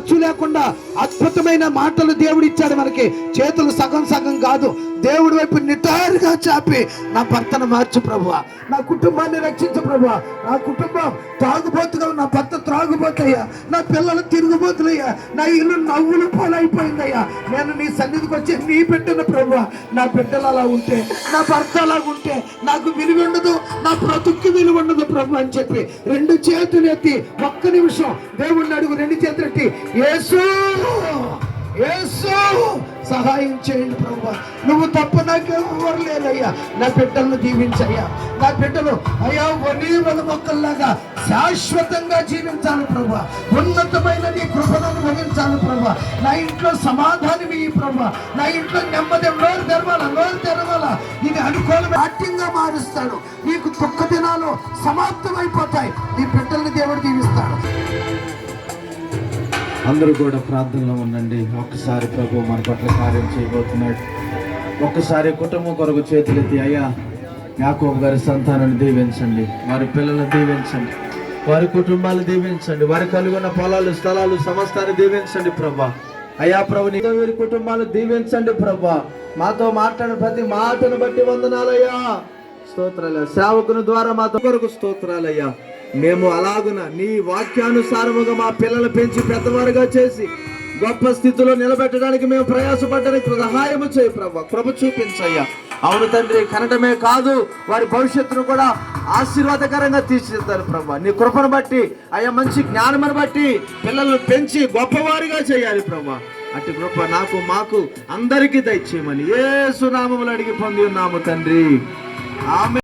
ఖర్చు లేకుండా అద్భుతమైన మాటలు దేవుడు ఇచ్చాడు మనకి. చేతులు సగం సగం కాదు, దేవుడి వైపు నిటారుగా చాపి నా భర్తను మార్చు ప్రభువా, నా కుటుంబాన్ని రక్షించు ప్రభువా, నా కుటుంబం త్రాగుబోతుగా, నా భర్త త్రాగుబోతయ్యా, నా పిల్లలు తిరుగుబోతులయ్యా, నా ఇల్లు నవ్వులు పాలైపోయిందయ్యా, నేను నీ సన్నిధికి వచ్చి నీ బిడ్డను ప్రభువా, నా బిడ్డలు అలా ఉంటే, నా భర్త అలాగుంటే నాకు విలువ ఉండదు, నా బ్రతుక్కి విలువ ఉండదు ప్రభు అని చెప్పి 2 చేతులు ఎత్తి ఒక్క నిమిషం దేవుణ్ణి అడుగు. 2 చేతులు ఎత్తి యేసు యేసు సహాయం చేయండి ప్రభు, నువ్వు తప్ప నాకు ఎవరు లేరయ్యా, నా బిడ్డలను దీవించయ్యా, నా బిడ్డలు అయ్యా ఒలీవల మొక్కల్లాగా శాశ్వతంగా జీవించాలి ప్రభు, ఉన్నతమైన నీ కృపను అనుభవించాలి ప్రభు, నా ఇంట్లో సమాధానం ఈ ప్రభు, నా ఇంట్లో నెమ్మది నోరు తెరవాలా, ఇది అనుకూలమైన నాట్యంగా మారుస్తాడు, నీకు దుఃఖ దినాలు సమాప్తమైపోతాయి, నీ బిడ్డల్ని దేవుడు దీవిస్తాడు. అందరూ కూడా ప్రార్థనలో ఉండండి. ఒక్కసారి ప్రభు మన పట్ల కార్యం చేయబోతున్నాడు. ఒక్కసారి కుటుంబం కొరకు చేతులెత్తి, అయ్యా యాకోబు గారి సంతానాన్ని దీవించండి, వారి పిల్లలను దీవించండి, వారి కుటుంబాలు దీవించండి, వారి కలుగున్న పొలాలు స్థలాలు సమస్తాన్ని దీవించండి ప్రభా. అయ్యా ప్రభు, నీతో వీరి కుటుంబాలు దీవించండి ప్రభా. మాతో మాట్లాడిన ప్రతి మాటను బట్టి వందనాలయ్యా, స్తోత్రాలయ్యా. సేవకుని ద్వారా మాతో కొరకు స్తోత్రాలయ్యా. మేము అలాగున నీ వాక్యానుసారముగా మా పిల్లలు పెంచి పెద్దవారుగా చేసి గొప్ప స్థితిలో నిలబెట్టడానికి మేము ప్రయాసపడడానికి సహాయము చేయి ప్రభు, కృప చూపించయ్యా. అవును తండ్రి, కనటమే కాదు వారి భవిష్యత్తును కూడా ఆశీర్వాదకరంగా తీర్చిదిద్దారు ప్రభు. నీ కృపను బట్టి, అయ్యా మంచి జ్ఞానమును బట్టి పిల్లలను పెంచి గొప్పవారిగా చేయాలి ప్రభు. అటు కృప నాకు మాకు అందరికీ దయచేయమని యేసు నామములో అడిగి పొంది ఉన్నాము తండ్రి, ఆమె.